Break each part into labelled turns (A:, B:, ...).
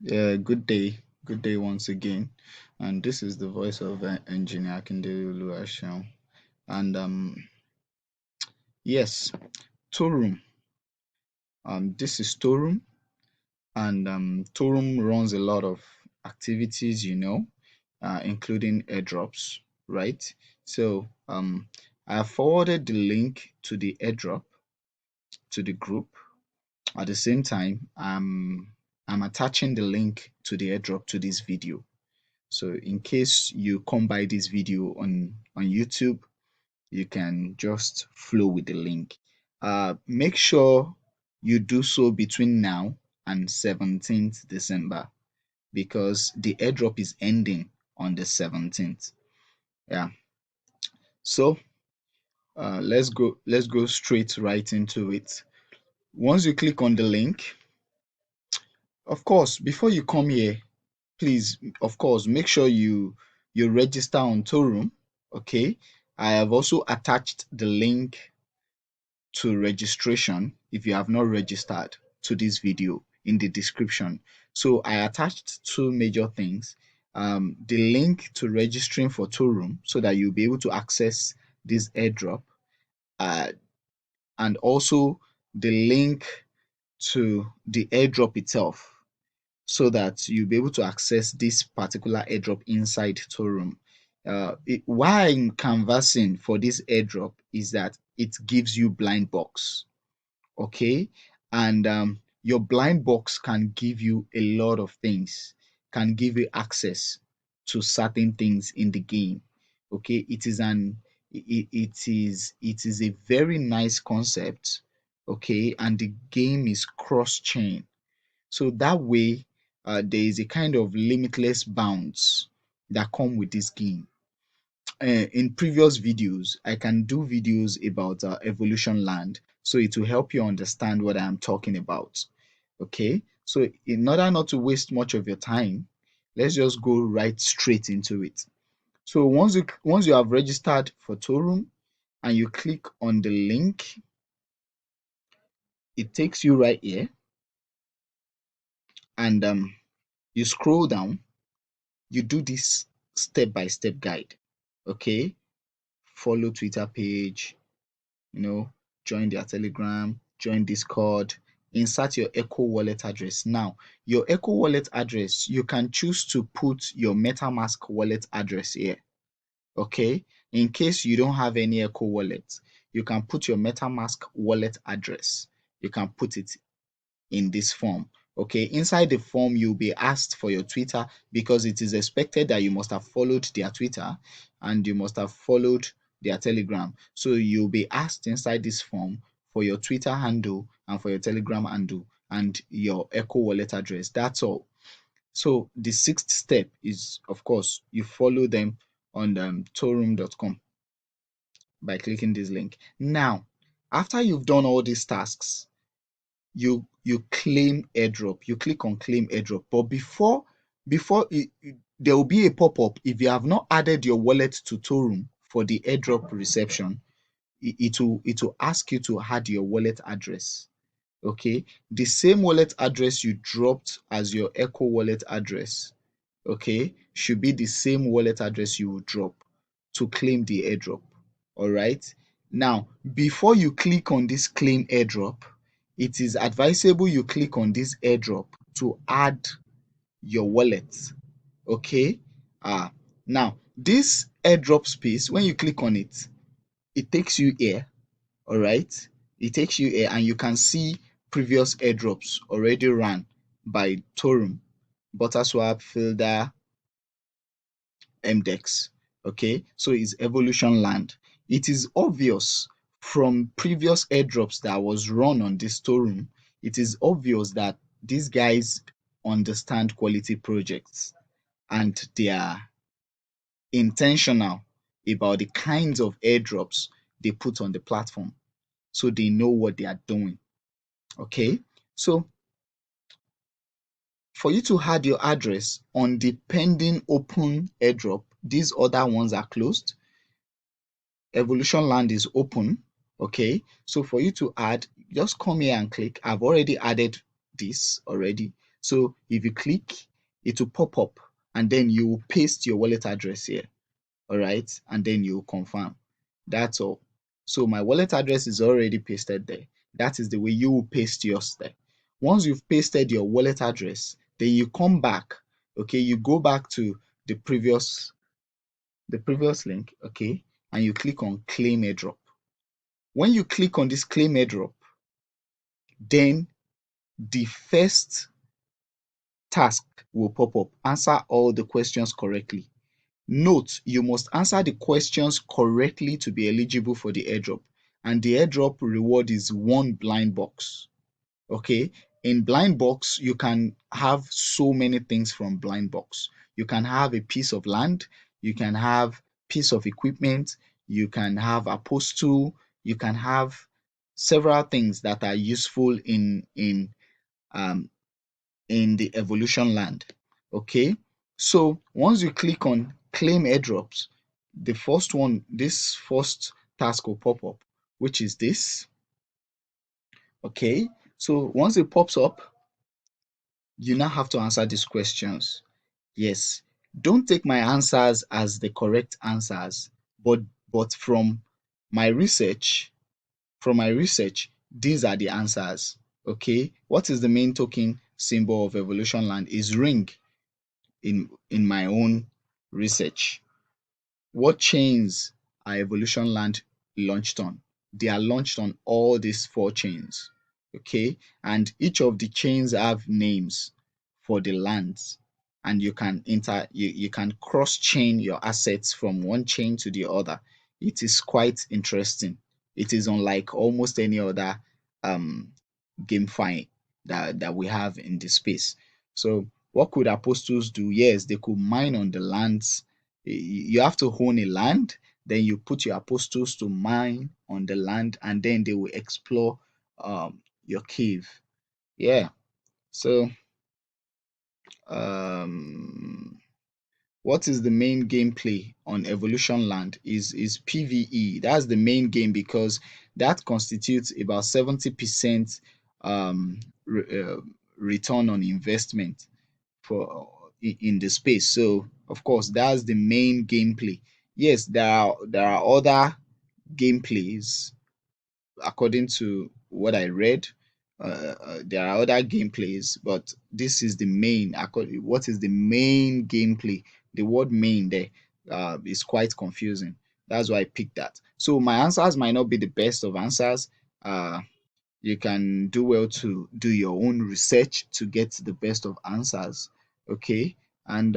A: Yeah, good day once again. And this is the voice of engineer Akindele Oluwaseun. And yes, Torum. This is Torum, and Torum runs a lot of activities, including airdrops, right? So I have forwarded the link to the airdrop to the group. At the same time, I'm attaching the link to the airdrop to this video. So in case you come by this video on YouTube, you can just flow with the link. Make sure you do so between now and 17th December because the airdrop is ending on the 17th. Yeah. So let's go straight right into it. Once you click on the link, of course, before you come here, please, of course, make sure you register on Torum. Okay. I have also attached the link to registration if you have not registered to this video in the description. So I attached two major things. The link to registering for Torum so that you'll be able to access this airdrop, uh, and also the link to the airdrop itself so that you'll be able to access this particular airdrop inside Torum. Why I'm canvassing for this airdrop is that it gives you blind box, okay? And your blind box can give you a lot of things, can give you access to certain things in the game, okay? It is a very nice concept, okay? And the game is cross chain, so that way, there is a kind of limitless bounds that come with this game. In previous videos, I can do videos about Evolution Land, so it will help you understand what I'm talking about. Okay, so in order not to waste much of your time, let's just go right straight into it. So once you have registered for Torum and you click on the link, it takes you right here, and you scroll down. You do this step by step guide. Okay, follow Twitter page, you know, join their Telegram, join Discord, insert your Echo wallet address. Now, your Echo wallet address, you can choose to put your MetaMask wallet address here. Okay, in case you don't have any Echo wallet, you can put your MetaMask wallet address. You can put it in this form. Okay, inside the form, you'll be asked for your Twitter because it is expected that you must have followed their Twitter and you must have followed their Telegram. So you'll be asked inside this form for your Twitter handle and for your Telegram handle and your Echo wallet address. That's all. So the sixth step is, of course, you follow them on torum.com by clicking this link. Now, after you've done all these tasks, you claim airdrop. You click on claim airdrop, but before there will be a pop-up. If you have not added your wallet to Torum for the airdrop reception, it will ask you to add your wallet address. Okay, the same wallet address you dropped as your Echo wallet address, okay, should be the same wallet address you will drop to claim the airdrop. All right. Now, before you click on this claim airdrop, it is advisable you click on this airdrop to add your wallet. Okay. Now this airdrop space, when you click on it, it takes you here. All right. It takes you here, and you can see previous airdrops already run by Torum, Butterswap, Filder, MDEX. Okay, so it's Evolution Land. It is obvious from previous airdrops that was run on this storeroom, it is obvious that these guys understand quality projects and they are intentional about the kinds of airdrops they put on the platform. So they know what they are doing. Okay, so for you to add your address on the pending open airdrop, these other ones are closed. Evolution Land is open. Okay, so for you to add, just come here and click. I've already added this already. So if you click, it will pop up and then you will paste your wallet address here. All right. And then you confirm. That's all. So my wallet address is already pasted there. That is the way you will paste yours there. Once you've pasted your wallet address, then you come back. Okay, you go back to the previous link, okay, and you click on claim airdrop. When you click on this claim airdrop, then the first task will pop up. Answer all the questions correctly. Note, you must answer the questions correctly to be eligible for the airdrop. And the airdrop reward is one blind box. Okay. In blind box, you can have so many things from blind box. You can have a piece of land, you can have piece of equipment, you can have apostle, you can have several things that are useful um in the evolution land. Okay, so once you click on claim airdrops, the first one, this first task will pop up, which is this. Okay, so once it pops up, you now have to answer these questions. Yes, don't take my answers as the correct answers, but from my research, these are the answers. Okay, what is the main token symbol of evolution land is ring in my own research. What chains are Evolution Land launched on? They are launched on all these four chains. Okay. And each of the chains have names for the lands. And you can cross chain your assets from one chain to the other. It is quite interesting. It is unlike almost any other um GameFi that we have in the space. So what could apostles do? Yes, they could mine on the lands. You have to own a land, then you put your apostles to mine on the land, and then they will explore your cave. Yeah. So um what is the main gameplay on evolution land is PvE. That's the main game because that constitutes about 70% um return on investment for in the space. So of course that's the main gameplay. Yes, there are other gameplays according to what I read. There are other gameplays, but this is the main. What is the main gameplay? The word main there is quite confusing. That's why I picked that. So my answers might not be the best of answers. Uh, you can do well to do your own research to get the best of answers. Okay. And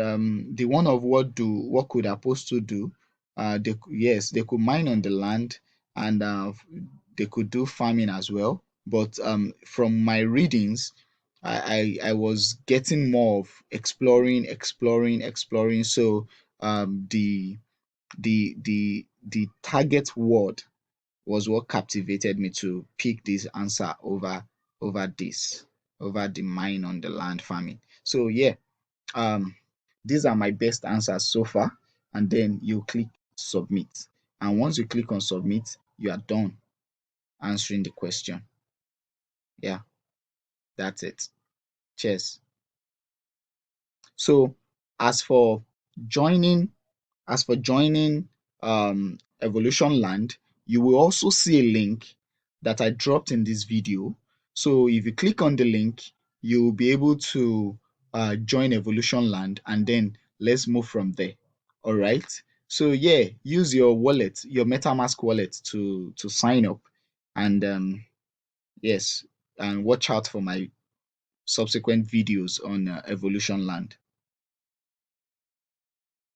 A: the one of what could apostle do? Yes, they could mine on the land, and they could do farming as well. But from my readings, I was getting more of exploring. So the target word was what captivated me to pick this answer over this over the mine on the land farming. So yeah, um these are my best answers so far. And then you click submit, and once you click on submit, you are done answering the question. Yeah, that's it. Cheers. So as for joining joining Evolution Land, you will also see a link that I dropped in this video. So if you click on the link, you will be able to join Evolution Land, and then let's move from there. All right. So yeah, use your wallet, your MetaMask wallet to sign up, and yes, and watch out for my subsequent videos on Evolution Land.